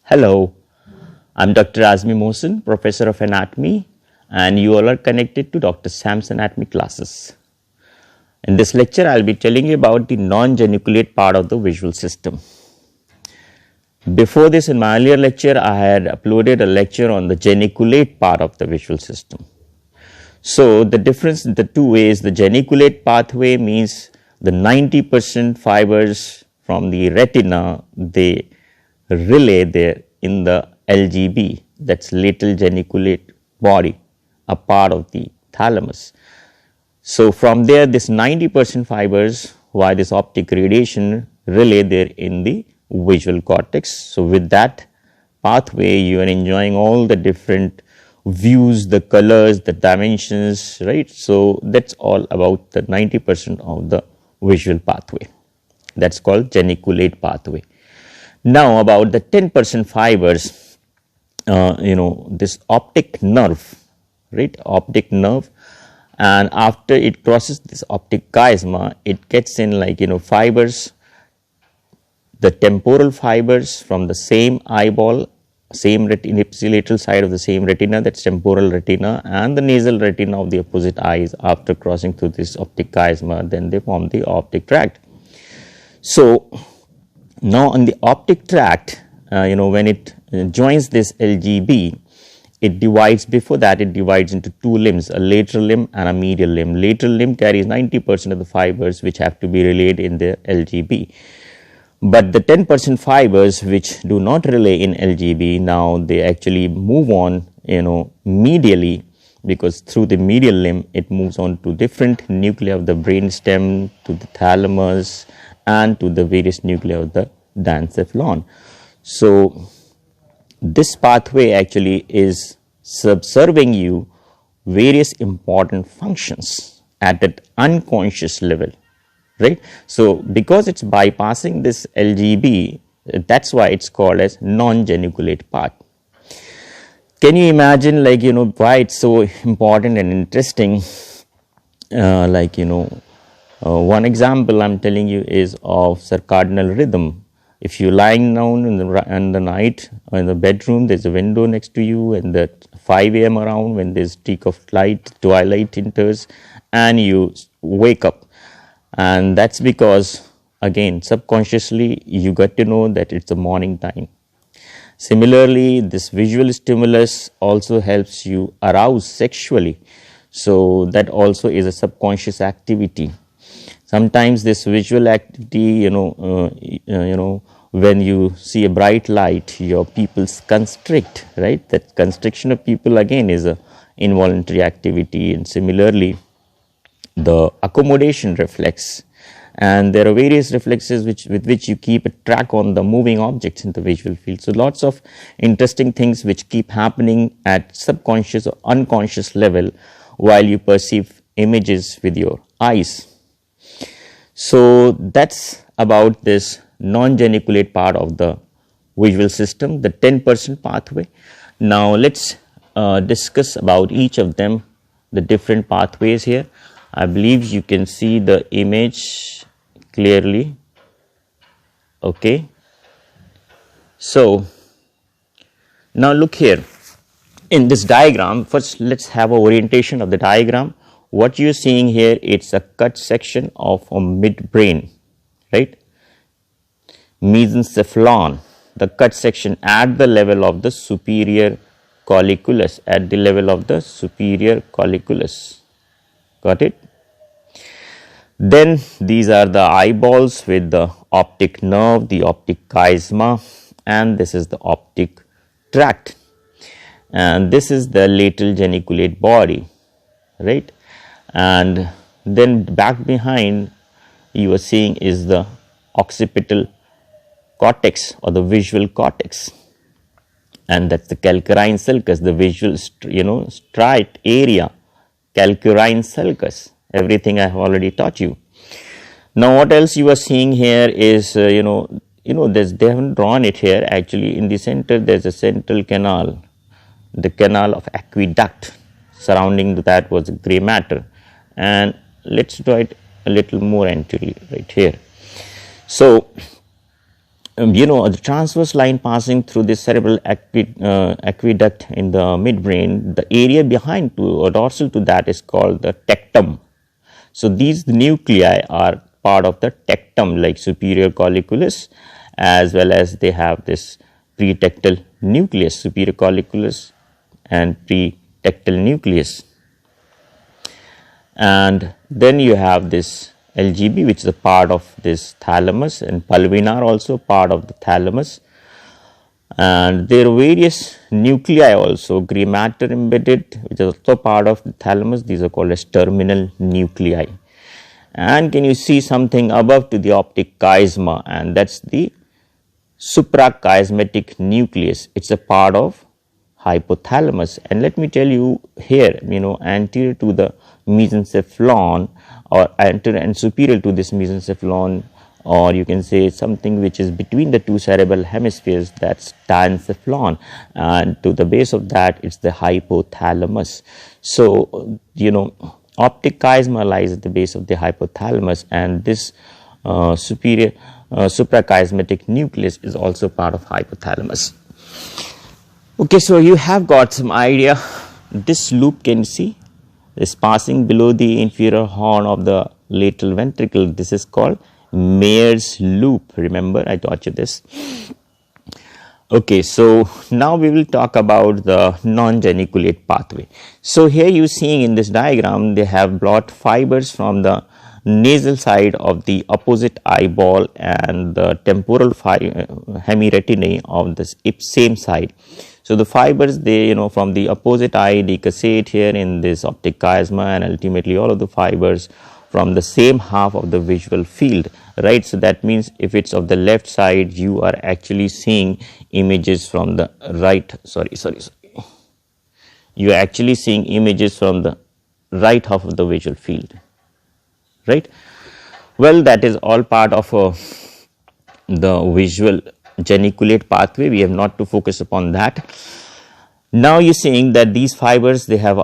Hello, I'm Dr. Azmi Mohsin, Professor of Anatomy, and you all are connected to Dr. Sam's Anatomy classes. In this lecture, I'll be telling you about the non-geniculate part of the visual system. Before this, in my earlier lecture, I had uploaded a lecture on the geniculate part of the visual system. So, the difference in the two is the geniculate pathway means the 90% fibers from the retina, they relay there in the LGB, that's lateral geniculate body, a part of the thalamus. So, from there this 90% fibers via this optic radiation relay there in the visual cortex. So, with that pathway you are enjoying all the different views, the colors, the dimensions, right. So, that is all about the 90% of the visual pathway, that is called geniculate pathway. Now, about the 10% fibers, this optic nerve, right, optic nerve, and after it crosses this optic chiasma, it gets in like fibers, the temporal fibers from the same eyeball, same ipsilateral side of the same retina, that's temporal retina, and the nasal retina of the opposite eyes. After crossing through this optic chiasma, then they form the optic tract. So, now on the optic tract, when it joins this LGB, it divides, before that it divides into two limbs, a lateral limb and a medial limb. Lateral limb carries 90% of the fibers which have to be relayed in the LGB. But the 10% fibers which do not relay in LGB, now they actually move on, medially, because through the medial limb it moves on to different nuclei of the brain stem, to the thalamus, and to the various nuclei of the diencephalon. So, this pathway actually is subserving you various important functions at that unconscious level, right. So, because it is bypassing this LGB, that is why it is called as non-geniculate part. Can you imagine why it is so important and interesting? One example I am telling you is of circadian rhythm. If you are lying down in the night in the bedroom, there is a window next to you, and at 5 a.m. around, when there is streak of light, twilight enters, and you wake up, and that is because again subconsciously you got to know that it is the morning time. Similarly, this visual stimulus also helps you arouse sexually, so that also is a subconscious activity. Sometimes this visual activity, when you see a bright light, your pupils constrict, right. That constriction of pupil again is a involuntary activity. And similarly, the accommodation reflex, and there are various reflexes with which you keep a track on the moving objects in the visual field. So, lots of interesting things which keep happening at subconscious or unconscious level while you perceive images with your eyes. So, that is about this non-geniculate part of the visual system, the 10% pathway. Now, let us discuss about each of them, the different pathways here. I believe you can see the image clearly. Okay. So, now look here in this diagram. First, let us have an orientation of the diagram. What you are seeing here, it is a cut section of a midbrain, right, mesencephalon, the cut section at the level of the superior colliculus, got it. Then these are the eyeballs with the optic nerve, the optic chiasma, and this is the optic tract, and this is the lateral geniculate body, right. And then back behind you are seeing is the occipital cortex or the visual cortex, and that is the calcarine sulcus, the visual striate area, calcarine sulcus. Everything I have already taught you. Now, what else you are seeing here is they haven't drawn it here. Actually, in the center there is a central canal, the canal of aqueduct. Surrounding that was gray matter, and let us draw it a little more entirely right here. So, the transverse line passing through the cerebral aqueduct in the midbrain, the area behind to or dorsal to that is called the tectum. So these nuclei are part of the tectum, like superior colliculus, as well as they have this pretactile nucleus, superior colliculus and pretactile nucleus. And then you have this LGB, which is a part of this thalamus, and pulvinar also part of the thalamus. And there are various nuclei also, gray matter embedded, which is also part of the thalamus. These are called as terminal nuclei. And can you see something above to the optic chiasma, and that's the suprachiasmatic nucleus. It's a part of hypothalamus. And let me tell you here, anterior to the mesencephalon, or anterior and superior to this mesencephalon, or you can say something which is between the two cerebral hemispheres, that's diencephalon, and to the base of that it's the hypothalamus. So optic chiasma lies at the base of the hypothalamus, and this superior suprachiasmatic nucleus is also part of hypothalamus. Okay, so you have got some idea. This loop, can you see, is passing below the inferior horn of the lateral ventricle. This is called Mayer's loop. Remember, I taught you this. Okay, so now we will talk about the non-geniculate pathway. So here you see in this diagram, they have brought fibers from the nasal side of the opposite eyeball and the temporal hemiretinae of the same side. So the fibers, they from the opposite eye decussate here in this optic chiasma, and ultimately all of the fibers from the same half of the visual field, right? So that means if it's of the left side, you are actually seeing images from the right, you are actually seeing images from the right half of the visual field, right? Well, that is all part of the visual geniculate pathway. We have not to focus upon that. Now you're seeing that these fibers, they have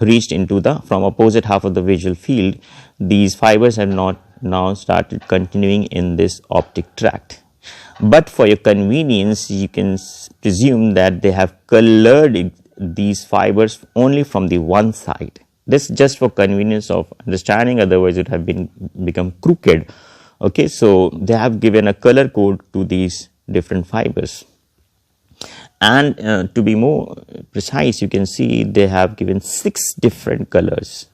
reached into the from opposite half of the visual field. These fibers have not now started continuing in this optic tract, but for your convenience you can presume that they have colored these fibers only from the one side. This just for convenience of understanding, otherwise it would have become crooked. Okay, so they have given a color code to these different fibers, and to be more precise, you can see they have given 6 different colors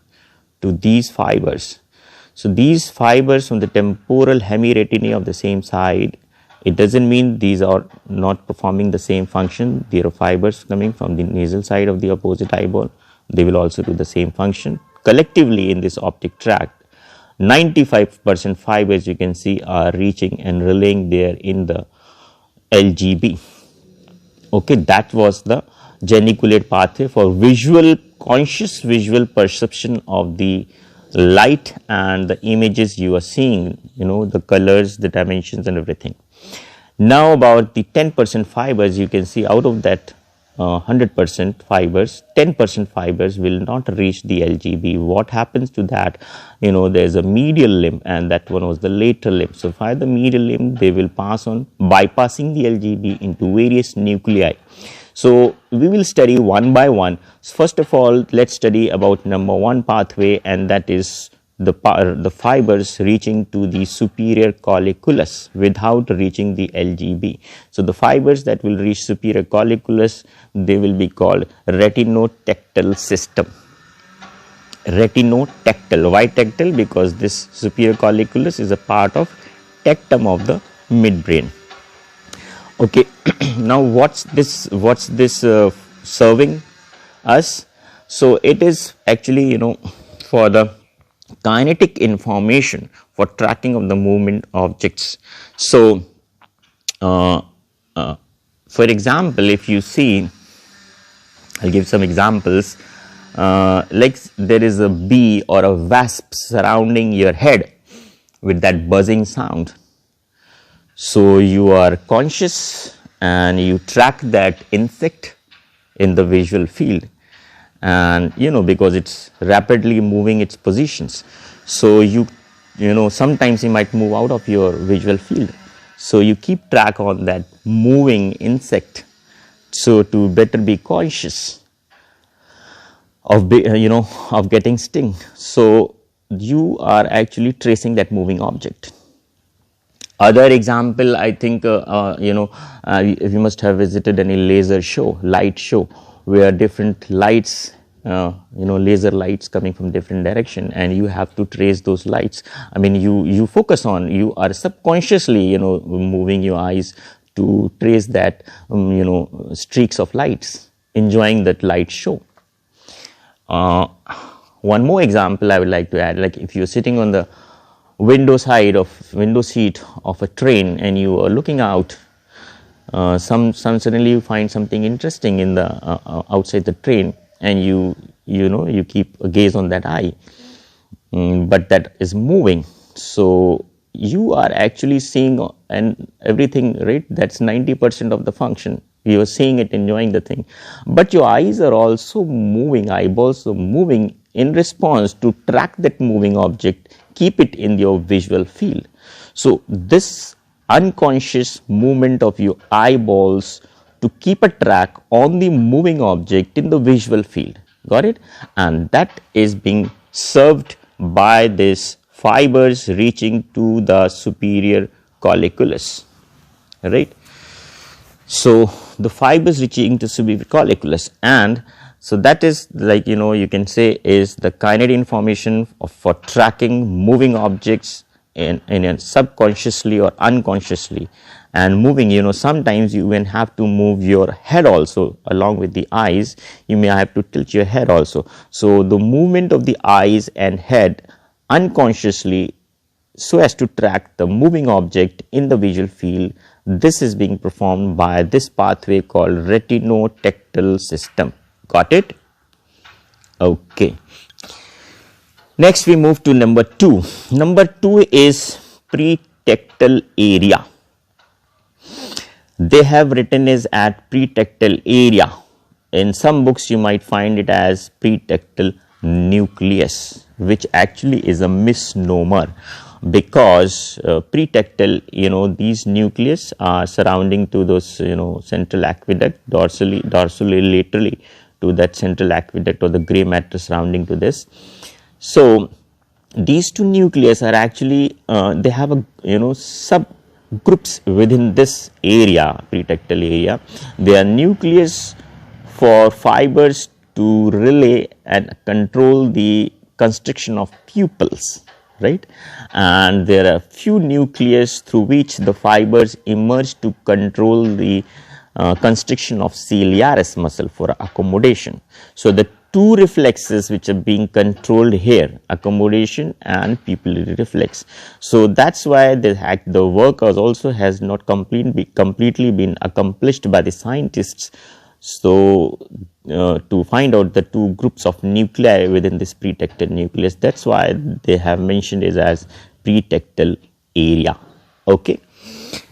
to these fibers. So these fibers from the temporal hemiretinae of the same side, it doesn't mean these are not performing the same function. There are fibers coming from the nasal side of the opposite eyeball, they will also do the same function. Collectively in this optic tract, 95% fibers you can see are reaching and relaying there in the LGB. Okay, that was the geniculate pathway for conscious visual perception of the light and the images you are seeing, the colors, the dimensions and everything. Now about the 10% fibers, you can see out of that 100% fibers, 10% fibers will not reach the LGB. What happens to that? There's a medial limb, and that one was the lateral limb. So via the medial limb, they will pass on, bypassing the LGB into various nuclei. So we will study one by one. First of all, let's study about number 1 pathway, and that is the fibers reaching to the superior colliculus without reaching the LGB. So the fibers that will reach superior colliculus, they will be called retinotactile system. Retinotactile. Why tactile? Because this superior colliculus is a part of tectum of the midbrain. Okay, now what's this serving us? So it is actually for the kinetic information for tracking of the movement objects. So for example, if you see, I'll give some examples, like there is a bee or a wasp surrounding your head with that buzzing sound. So you are conscious and you track that insect in the visual field, and because it's rapidly moving its positions, so sometimes you might move out of your visual field. So you keep track on that moving insect, so to better be conscious of of getting sting. So you are actually tracing that moving object. Other example, I think you must have visited any laser show, light show, where different lights, laser lights coming from different direction, and you have to trace those lights. I mean, you focus on, you are subconsciously moving your eyes to trace that streaks of lights, enjoying that light show. One more example I would like to add, like if you're sitting on the window seat of a train and you are looking out, suddenly you find something interesting in the outside the train, and you keep a gaze on that eye, but that is moving. So you are actually seeing and everything, right? That's 90% of the function. You are seeing it, enjoying the thing, but your eyes are also moving, eyeballs are moving in response to track that moving object, keep it in your visual field. So this unconscious movement of your eyeballs to keep a track on the moving object in the visual field, got it? And that is being served by these fibers reaching to the superior colliculus, right? So the fibers reaching to superior colliculus, and so that is like you can say is the kinetic information for tracking moving objects in subconsciously or unconsciously. And moving, sometimes you even have to move your head also along with the eyes. You may have to tilt your head also. So the movement of the eyes and head unconsciously, so as to track the moving object in the visual field, this is being performed by this pathway called retinotactile system. Got it? Okay. Next we move to number 2. Number 2 is pretactile area. They have written is at pretactile area. In some books you might find it as pretactile nucleus, which actually is a misnomer, because pretactile, these nucleus are surrounding to those central aqueduct, dorsally laterally to that central aqueduct or the gray matter surrounding to this. So these two nucleus are actually they have a subgroups within this area, pretactile area. They are nucleus for fibers to relay and control the constriction of pupils, right? And there are few nucleus through which the fibers emerge to control the constriction of ciliaris muscle for accommodation. So the two reflexes which are being controlled here, accommodation and pupillary reflex. So that's why the work also has not completely been accomplished by the scientists. So to find out the two groups of nuclei within this pretactile nucleus, that's why they have mentioned it as pretactile area. Okay.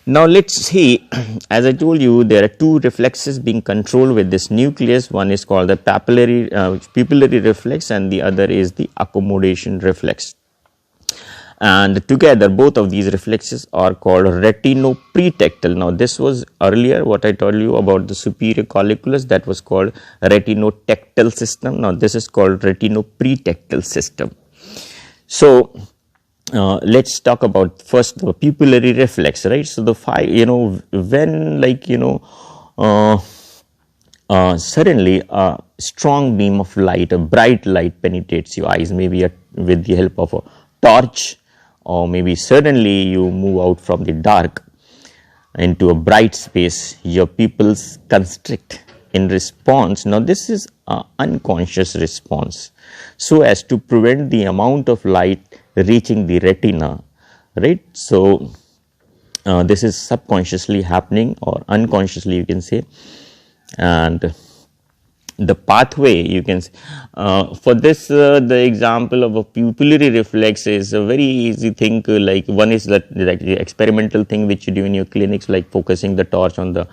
Now let's see, as I told you, there are two reflexes being controlled with this nucleus. One is called the pupillary reflex and the other is the accommodation reflex. And together both of these reflexes are called retinopretactile. Now this was earlier what I told you about the superior colliculus, that was called retinotactile system. Now this is called retinopretactile system. So let's talk about first the pupillary reflex, right? So the when suddenly a strong beam of light, a bright light penetrates your eyes, maybe with the help of a torch, or maybe suddenly you move out from the dark into a bright space, your pupils constrict in response. Now this is an unconscious response, so as to prevent the amount of light reaching the retina, right? So this is subconsciously happening, or unconsciously you can say. And the pathway, you can say, for this the example of a pupillary reflex is a very easy thing. Like one is that like the experimental thing which you do in your clinics, like focusing the torch on the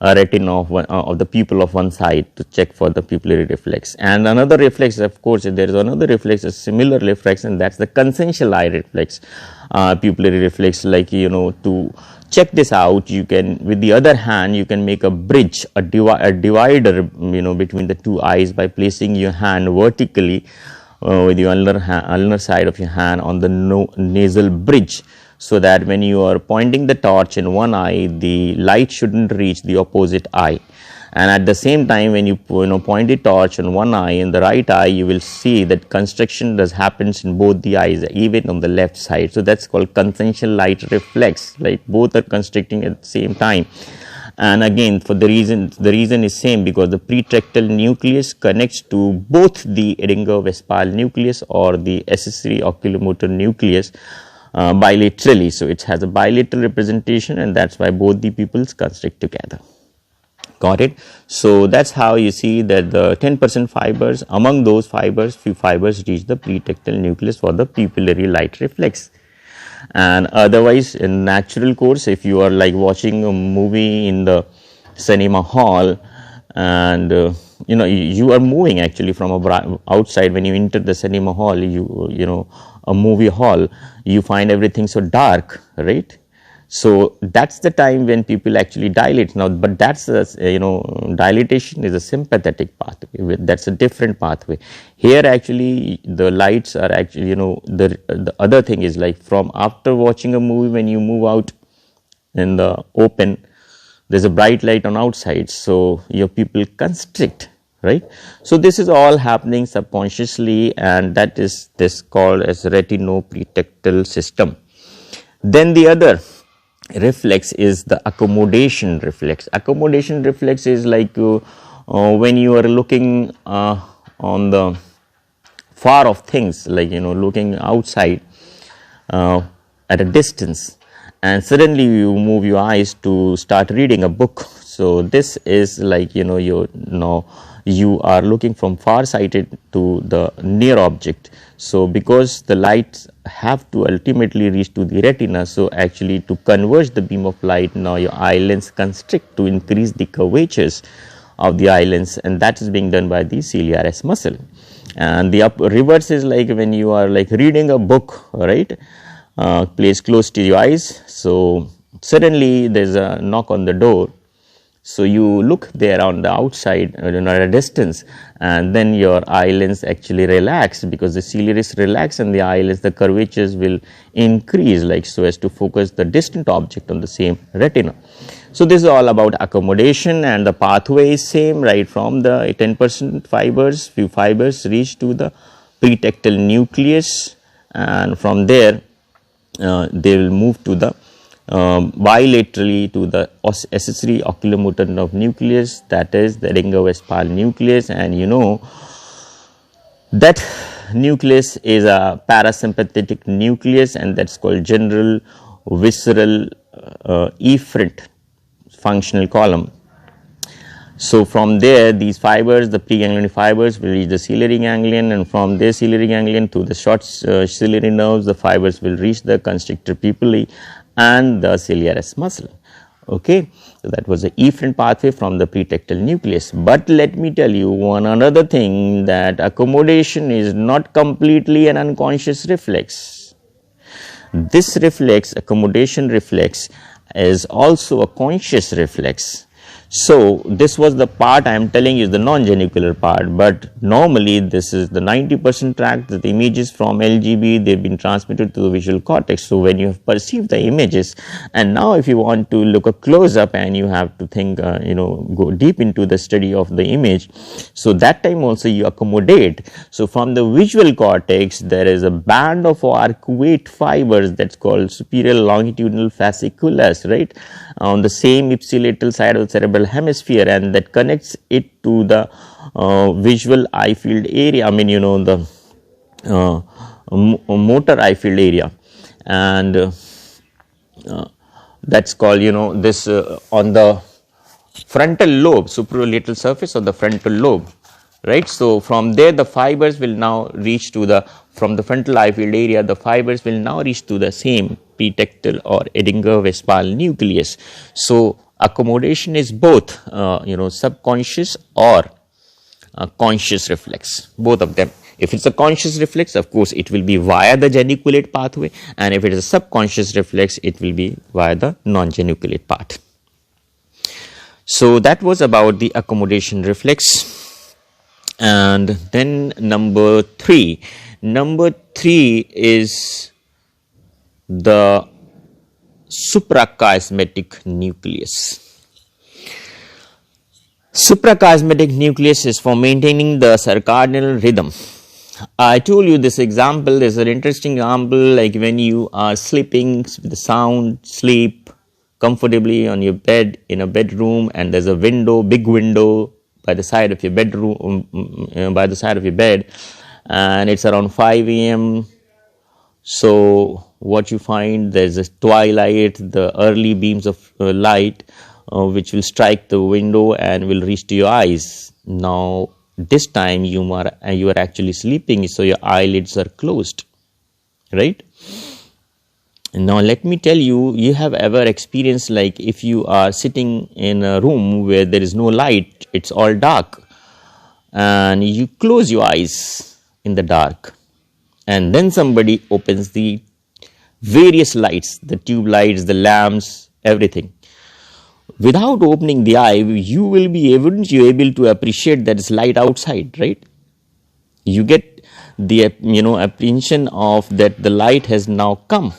retina of the pupil of one side to check for the pupillary reflex. And another reflex, of course, there is another reflex, a similar reflex, and that's the consensual eye reflex, pupillary reflex, like to check this out. You can, with the other hand, you can make a bridge, a divider, between the two eyes by placing your hand vertically with your ulnar side of your hand on the nasal bridge, so that when you are pointing the torch in one eye, the light shouldn't reach the opposite eye. And at the same time, when you point the torch on one eye, in the right eye, you will see that constriction happens in both the eyes, even on the left side. So that's called concentric light reflex. Like both are constricting at the same time. And again, for the reason is same, because the pretactile nucleus connects to both the Edinger-Westphal nucleus or the accessory oculomotor nucleus bilaterally. So it has a bilateral representation, and that's why both the pupils constrict together. Got it? So that's how you see that the 10% fibers, among those fibers, few fibers reach the pretactile nucleus for the pupillary light reflex. And otherwise, in natural course, if you are like watching a movie in the cinema hall, and you are moving actually from outside. When you enter the cinema hall, a movie hall, you find everything so dark, right? So that's the time when people actually dilate now, but that's dilatation is a sympathetic pathway. That's a different pathway. Here actually the lights are actually, the other thing is like from after watching a movie, when you move out in the open, there's a bright light on outside, so your pupil constrict, right? So this is all happening subconsciously, and that is called as retino-pretactile system. Then the other reflex is the accommodation reflex. Accommodation reflex is like when you are looking on the far off things, like looking outside at a distance, and suddenly you move your eyes to start reading a book. So this is like you are looking from far sighted to the near object. So because the lights have to ultimately reach to the retina, so actually to converge the beam of light, now your eye lens constrict to increase the curvatures of the eye lens, and that is being done by the ciliaris muscle. And the reverse is like when you are like reading a book, right, placed close to your eyes. So suddenly there's a knock on the door. So you look there on the outside, at a distance, and then your eye lens actually relax, because the ciliaris relax and the eye lens, the curvatures will increase, like so as to focus the distant object on the same retina. So this is all about accommodation, and the pathway is same, right from the 10% fibers, few fibers reach to the pretactile nucleus, and from there they will move to the bilaterally to the accessory oculomotor nerve nucleus, that is the Edinger-Westphal nucleus. And that nucleus is a parasympathetic nucleus, and that's called general visceral efferent functional column. So from there, these fibers, the preganglion fibers, will reach the ciliary ganglion, and from there ciliary ganglion to the short ciliary nerves, the fibers will reach the constrictor pupillae and the ciliaris muscle. Okay, so that was the efferent pathway from the pretactile nucleus. But let me tell you one another thing, that accommodation is not completely an unconscious reflex. This reflex, accommodation reflex, is also a conscious reflex. So this was the part I am telling you is the non-genicular part, but normally this is the 90% tract, that the images from LGB, they've been transmitted to the visual cortex. So when you have perceived the images, and now if you want to look a close up and you have to think, go deep into the study of the image, so that time also you accommodate. So from the visual cortex, there is a band of arcuate fibers that's called superior longitudinal fasciculus, right, on the same ipsilateral side of the cerebral hemisphere, and that connects it to the visual eye field area, the motor eye field area, and that's called this on the frontal lobe, supralateral surface of the frontal lobe, right. So from there the fibers will now reach to the, from the frontal eye field area, the fibers will now reach to the same pretactile or Edinger-Westphal nucleus. So accommodation is both subconscious or conscious reflex, both of them. If it's a conscious reflex, of course, it will be via the geniculate pathway, and if it is a subconscious reflex, it will be via the non-geniculate path. So that was about the accommodation reflex. And then number 3 is the suprachiasmatic nucleus. Suprachiasmatic nucleus is for maintaining the circadian rhythm. I told you this example is an interesting example, like when you are sleeping with the sound sleep comfortably on your bed in a bedroom, and there's a window, big window by the side of your bedroom, by the side of your bed, and it's around 5 a.m. So what you find, there's a twilight, the early beams of light which will strike the window and will reach to your eyes. Now this time you are actually sleeping, so your eyelids are closed, right? Now let me tell you, you have ever experienced, like if you are sitting in a room where there is no light, it's all dark, and you close your eyes in the dark, and then somebody opens the various lights, the tube lights, the lamps, everything. Without opening the eye, you will be able to appreciate that it's light outside, right? You get the apprehension of that the light has now come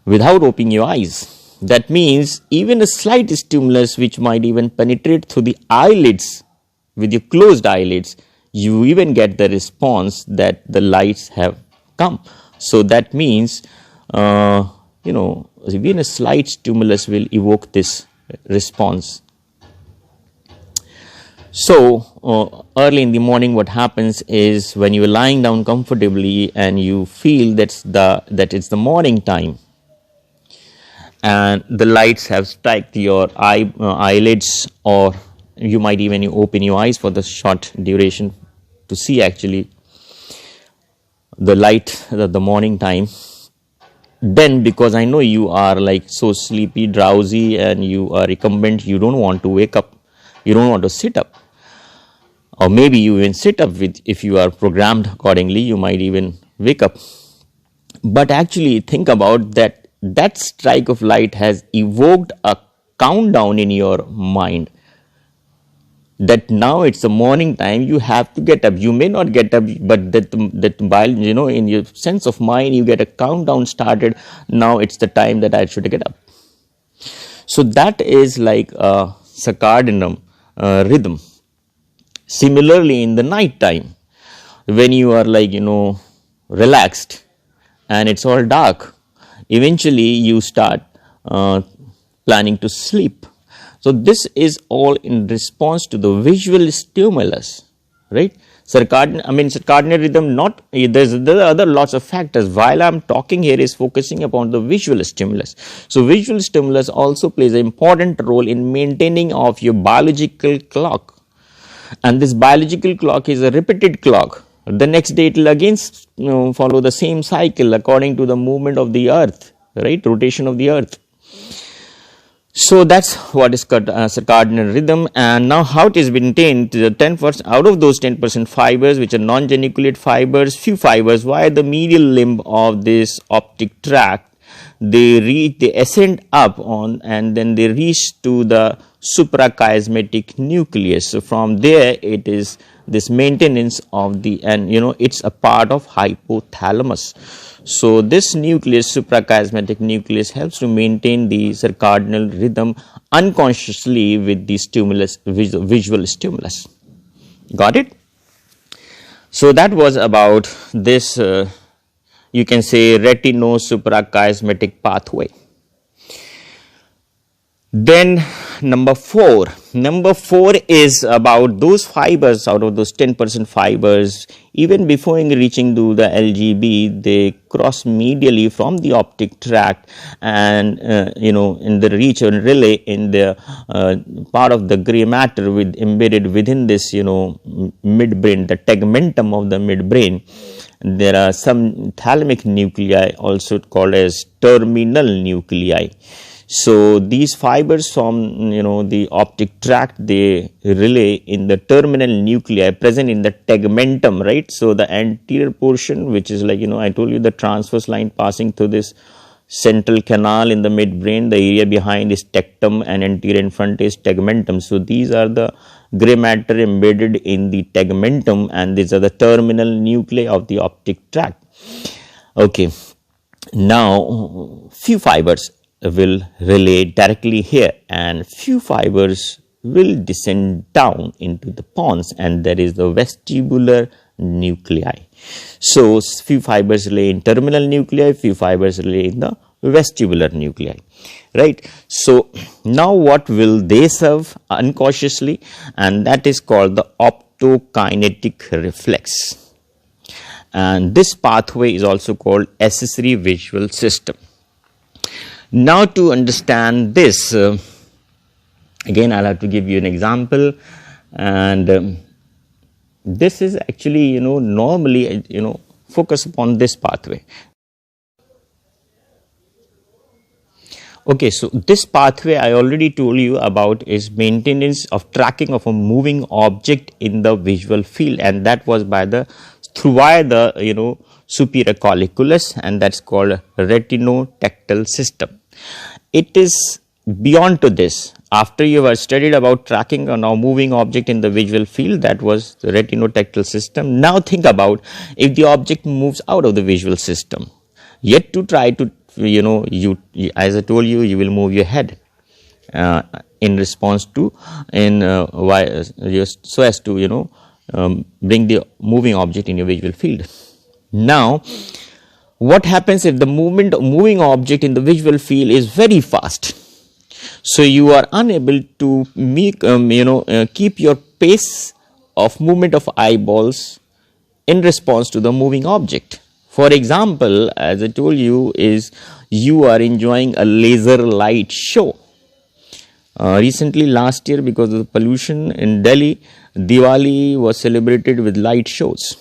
without opening your eyes. That means even a slight stimulus which might even penetrate through the eyelids, with your closed eyelids, you even get the response that the lights have come. So that means even a slight stimulus will evoke this response. So early in the morning, what happens is when you are lying down comfortably and you feel that it's the morning time, and the lights have struck your eyelids, or you might even open your eyes for the short duration to see actually the light at the morning time. Then, because I know you are like so sleepy, drowsy, and you are recumbent, you don't want to wake up, you don't want to sit up, or maybe you even sit up if you are programmed accordingly, you might even wake up. But actually think about that strike of light has evoked a countdown in your mind, that now it's the morning time, you have to get up. You may not get up, but that by in your sense of mind, you get a countdown started. Now it's the time that I should get up. So that is like a circadian rhythm. Similarly, in the night time, when you are like relaxed and it's all dark, eventually you start planning to sleep. So this is all in response to the visual stimulus, right? Circadian rhythm, there are other lots of factors. While I'm talking here is focusing upon the visual stimulus. So visual stimulus also plays an important role in maintaining of your biological clock. And this biological clock is a repeated clock. The next day it will again follow the same cycle according to the movement of the earth, right? Rotation of the earth. So that's what is circadian rhythm. And now how it is maintained, the 10% out of those 10% fibers which are non-geniculate fibers, few fibers via the medial limb of this optic tract, they ascend up on, and then they reach to the suprachiasmatic nucleus. So from there it is this maintenance of it's a part of hypothalamus. So this nucleus, suprachiasmatic nucleus, helps to maintain the circadian rhythm unconsciously with the stimulus, visual stimulus. Got it? So that was about this, you can say, retino-suprachiasmatic pathway. Then number 4 is about those fibers. Out of those 10% fibers, even before reaching to the LGB, they cross medially from the optic tract and in the reach and relay in the part of the gray matter embedded within this midbrain, the tegmentum of the midbrain. There are some thalamic nuclei, also called as terminal nuclei. So these fibers from the optic tract, they relay in the terminal nuclei present in the tegmentum, right? So the anterior portion, which is like I told you, the transverse line passing through this central canal in the midbrain, the area behind is tectum and anterior in front is tegmentum. So these are the gray matter embedded in the tegmentum, and these are the terminal nuclei of the optic tract. Okay, now few fibers will relay directly here and few fibers will descend down into the pons, and there is the vestibular nuclei. So few fibers relay in terminal nuclei, few fibers relay in the vestibular nuclei, right? So now what will they serve unconsciously? And that is called the optokinetic reflex, and this pathway is also called accessory visual system. Now to understand this, again I'll have to give you an example, and this is actually normally focus upon this pathway. Okay, so this pathway I already told you about is maintenance of tracking of a moving object in the visual field, and that was via the superior colliculus, and that's called retinotactile system. It is beyond to this. After you have studied about tracking a now moving object in the visual field, that was the retinotactile system. Now think about if the object moves out of the visual system. Yet to try to as I told you, you will move your head in response to so as to bring the moving object in your visual field. Now what happens if the moving object in the visual field is very fast? So you are unable to make keep your pace of movement of eyeballs in response to the moving object. For example, as I told you, is you are enjoying a laser light show. Recently, last year, because of the pollution in Delhi, Diwali was celebrated with light shows.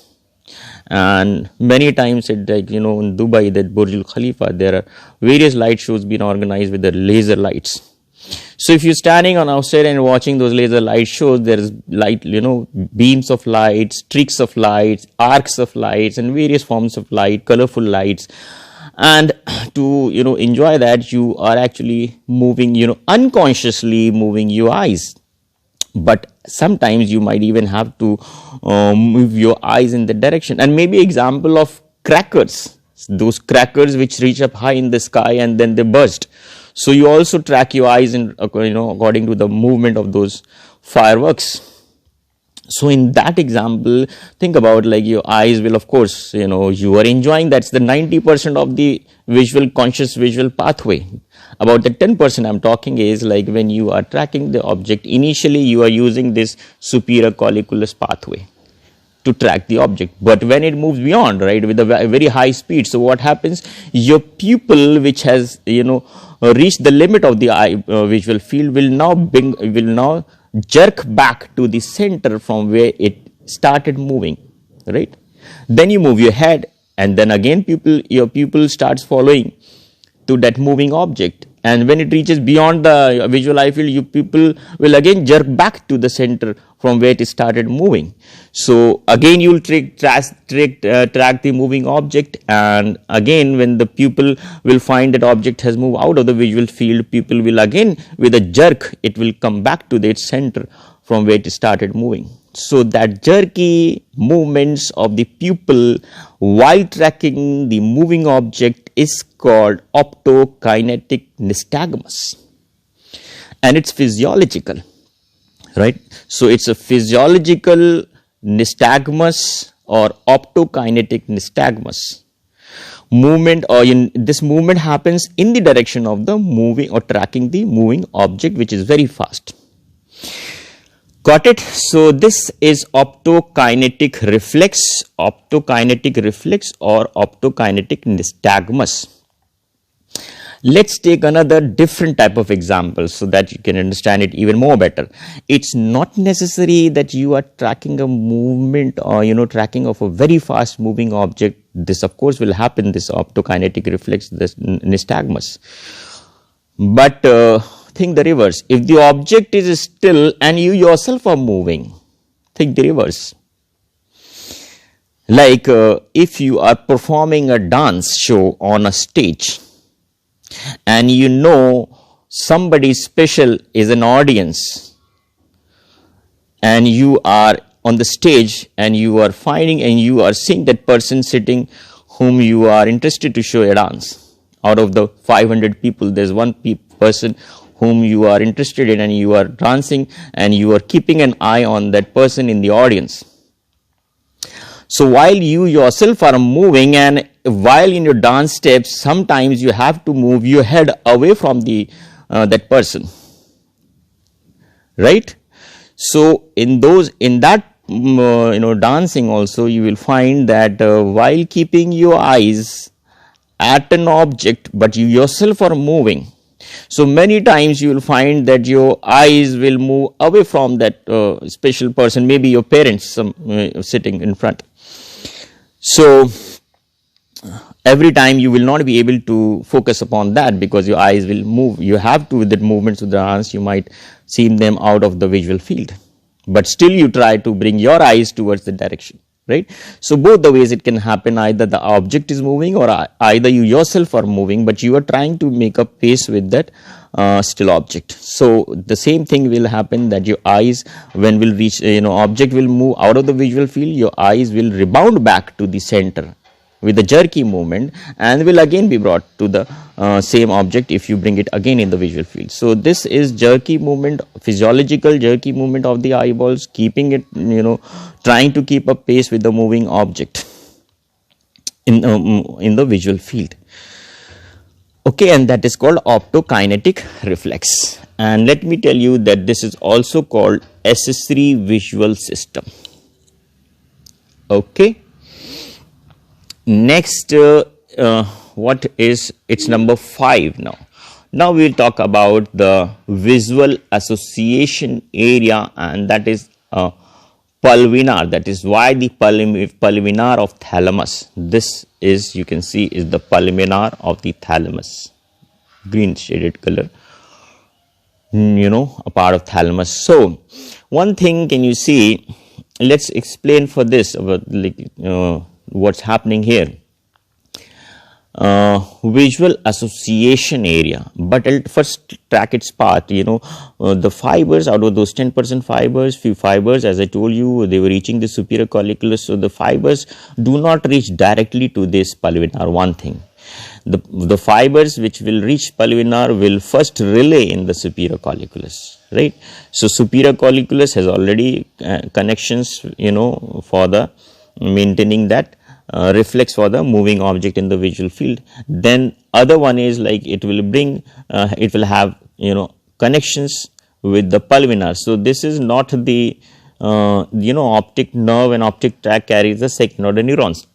And many times in Dubai, that Burj Al Khalifa, there are various light shows being organized with the laser lights. So if you're standing on outside and watching those laser light shows, there is light, beams of light, streaks of lights, arcs of lights, and various forms of light, colorful lights. And to enjoy that, you are actually moving, unconsciously moving your eyes. But sometimes you might even have to move your eyes in the direction. And maybe example of crackers, those crackers which reach up high in the sky and then they burst. So you also track your eyes in according to the movement of those fireworks. So in that example, think about like your eyes will, of course, you are enjoying, that's the 90% of the conscious visual pathway. About the 10% I'm talking is like when you are tracking the object, initially you are using this superior colliculus pathway to track the object. But when it moves beyond, right, with a very high speed, so what happens? Your pupil, which has, reached the limit of the eye visual field, will now jerk back to the center from where it started moving, right? Then you move your head, and then again your pupil starts following to that moving object, and when it reaches beyond the visual eye field, your pupil will again jerk back to the center from where it started moving. So again you will track the moving object, and again when the pupil will find that object has moved out of the visual field, pupil will again with a jerk, it will come back to its center from where it started moving. So that jerky movements of the pupil while tracking the moving object is called optokinetic nystagmus, and it's physiological, right? So it's a physiological nystagmus or optokinetic nystagmus movement, or this movement happens in the direction of the moving or tracking the moving object, which is very fast. Got it? So this is optokinetic reflex or optokinetic nystagmus. Let's take another different type of example so that you can understand it even more better. It's not necessary that you are tracking a movement or tracking of a very fast moving object. This of course will happen, this optokinetic reflex, this nystagmus. But think the reverse. If the object is still and you yourself are moving, think the reverse. Like if you are performing a dance show on a stage and you know somebody special is an audience and you are on the stage and you are finding and you are seeing that person sitting whom you are interested to show a dance. Out of the 500 people, there's one person whom you are interested in and you are dancing and you are keeping an eye on that person in the audience. So while you yourself are moving and while in your dance steps, sometimes you have to move your head away from the that person, right? So in that dancing also, you will find that while keeping your eyes at an object, but you yourself are moving. So many times you will find that your eyes will move away from that special person, maybe your parents sitting in front. So every time you will not be able to focus upon that because your eyes will move. You have to, with the movements of the hands, you might see them out of the visual field. But still you try to bring your eyes towards the direction, right? So both the ways it can happen, either the object is moving or either you yourself are moving, but you are trying to make a pace with that still object. So the same thing will happen, that your eyes, when will reach, object will move out of the visual field, your eyes will rebound back to the center with a jerky movement and will again be brought to the same object if you bring it again in the visual field. So this is jerky movement, physiological jerky movement of the eyeballs, keeping it, trying to keep a pace with the moving object in the visual field. Okay, and that is called optokinetic reflex. And let me tell you that this is also called accessory visual system. Okay. Next, what is, it's number 5 now. Now we will talk about the visual association area, and that is pulvinar. That is why the pulvinar of thalamus. This is, you can see, is the pulvinar of the thalamus, green shaded color, a part of thalamus. So one thing, can you see, let's explain for this about what's happening here. Visual association area, but I'll first track its path. The fibers, out of those 10% fibers, few fibers, as I told you, they were reaching the superior colliculus. So the fibers do not reach directly to this pulvinar. One thing, the fibers which will reach pulvinar will first relay in the superior colliculus, right? So superior colliculus has already connections, for the maintaining that reflex for the moving object in the visual field. Then other one is like it will bring, it will have connections with the pulvinar. So this is not the optic nerve and optic tract carries the second order neurons.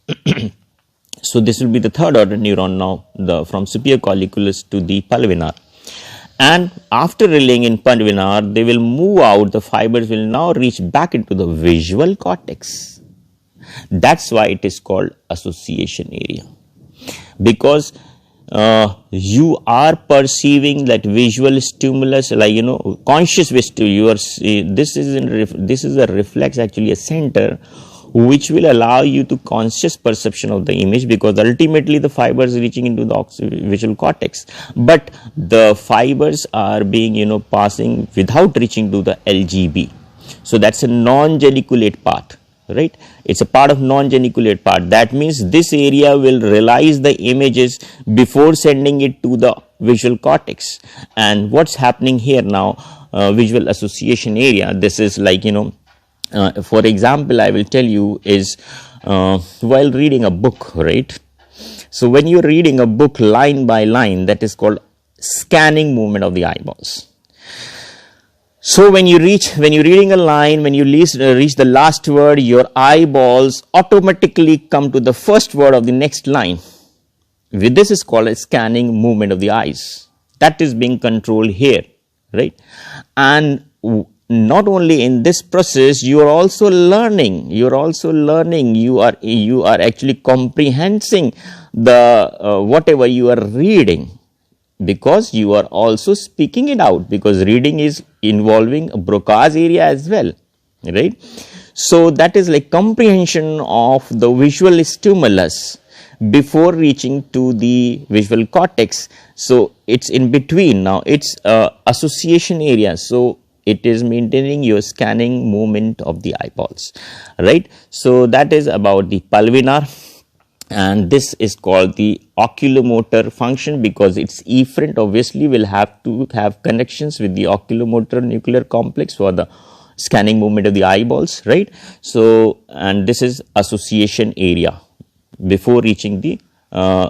So this will be the third order neuron now, from superior colliculus to the pulvinar. And after relaying in pulvinar, they will move out. The fibers will now reach back into the visual cortex. That's why it is called association area, because you are perceiving that visual stimulus, like conscious visual. You are this is a reflex, actually a center, which will allow you to conscious perception of the image, because ultimately the fibers reaching into the visual cortex, but the fibers are being passing without reaching to the LGB. So that's a non-geniculate part. Right, it's a part of non-geniculate part. That means this area will realize the images before sending it to the visual cortex. And what's happening here now, visual association area, this is like, for example, I will tell you is while reading a book, right? So when you're reading a book line by line, that is called scanning movement of the eyeballs. So when you're reading a line, when you reach the last word, your eyeballs automatically come to the first word of the next line. This is called a scanning movement of the eyes. That is being controlled here, right? And not only in this process, you are also learning. You are actually comprehending the whatever you are reading. because you are also speaking it out, because reading is involving Broca's area as well, right? So that is like comprehension of the visual stimulus before reaching to the visual cortex. So it's in between. Now it's association area, so it is maintaining your scanning movement of the eyeballs, right? So that is about the pulvinar, and this is called the oculomotor function, because its efferent obviously will have to have connections with the oculomotor nuclear complex for the scanning movement of the eyeballs, right? So, and this is association area before reaching the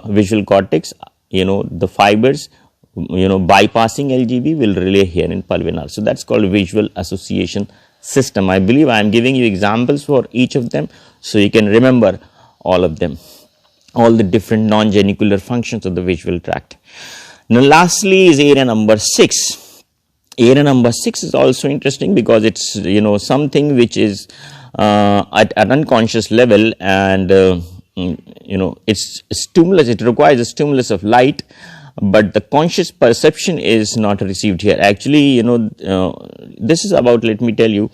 visual cortex. The fibers bypassing LGB will relay here in pulvinar. So that's called visual association system. I believe I am giving you examples for each of them, so you can remember all of them, all the different non-genicular functions of the visual tract. Now lastly is area number 6. Area number 6 is also interesting because it's something which is at an unconscious level, and it's stimulus. It requires a stimulus of light, but the conscious perception is not received here. Actually, this is about, let me tell you,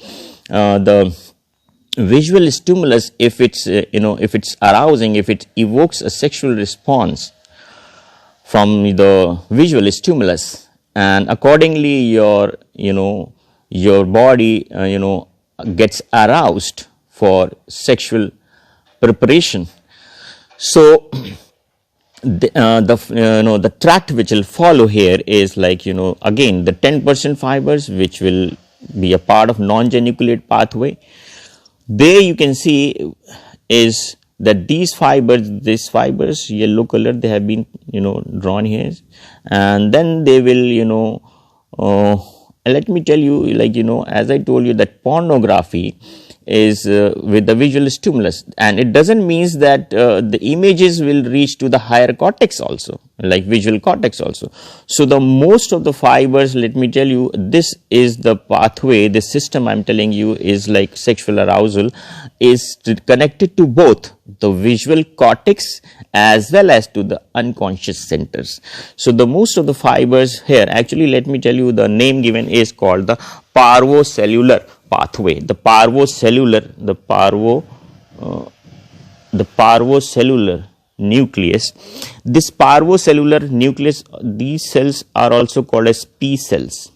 the visual stimulus, if it's if it's arousing, if it evokes a sexual response from the visual stimulus, and accordingly your body gets aroused for sexual preparation. So the tract which will follow here is like again the 10% fibers which will be a part of non-geniculate pathway. There you can see is that these fibers yellow color, they have been drawn here, and then they will let me tell you, like as I told you, that pornography is with the visual stimulus, and it doesn't means that the images will reach to the higher cortex also, like visual cortex also. So the most of the fibers, let me tell you, this is the pathway, the system I'm telling you is like sexual arousal is connected to both the visual cortex as well as to the unconscious centers. So the most of the fibers here, actually let me tell you, the name given is called the parvocellular pathway. The parvocellular nucleus. This parvocellular nucleus, these cells are also called as P cells.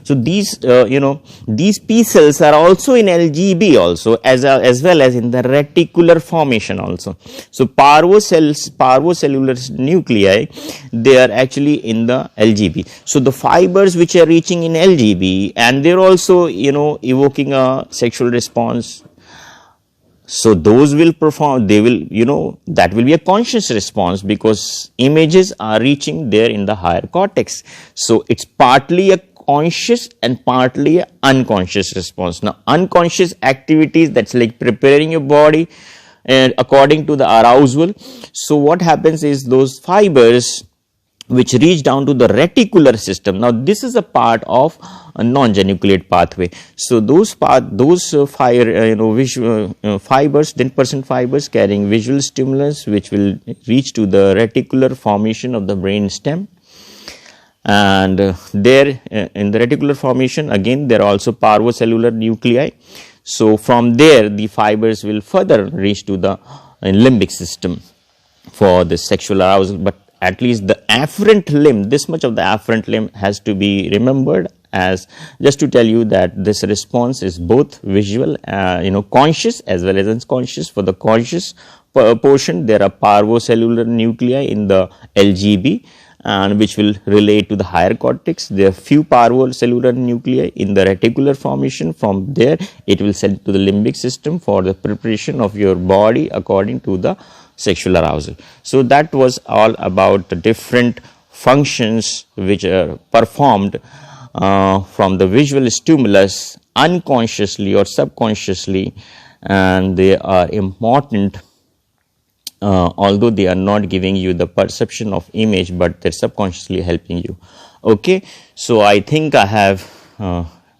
So these these P cells are also in LGB also, as well as in the reticular formation also. So parvocellular nuclei, they are actually in the LGB. So the fibers which are reaching in LGB, and they're also evoking a sexual response. So those will perform, they will, that will be a conscious response because images are reaching there in the higher cortex. So it's partly a conscious and partly a unconscious response. Now unconscious activities, that's like preparing your body and according to the arousal. So what happens is those fibers which reach down to the reticular system. Now this is a part of a non-geniculate pathway. So those fibers, 10% fibers carrying visual stimulus, which will reach to the reticular formation of the brain stem. And there in the reticular formation, again there are also parvocellular nuclei. So from there the fibers will further reach to the limbic system for the sexual arousal. But at least the afferent limb, this much of the afferent limb has to be remembered, as just to tell you that this response is both visual, conscious as well as unconscious. For the conscious portion, there are parvocellular nuclei in the LGB, and which will relate to the higher cortex. There are few parvocellular nuclei in the reticular formation. From there it will send to the limbic system for the preparation of your body according to the sexual arousal. So that was all about the different functions which are performed from the visual stimulus unconsciously or subconsciously, and they are important. Although they are not giving you the perception of image, but they're subconsciously helping you. Okay, so I think I have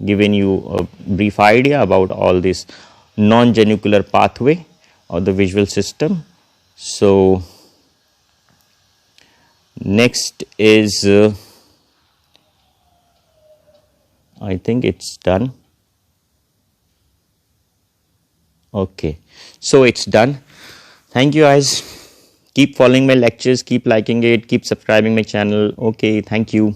given you a brief idea about all this non-genicular pathway or the visual system. So Next is I think it's done. Okay, so it's done. Thank you guys. Keep following my lectures, keep liking it, keep subscribing my channel. Okay, thank you.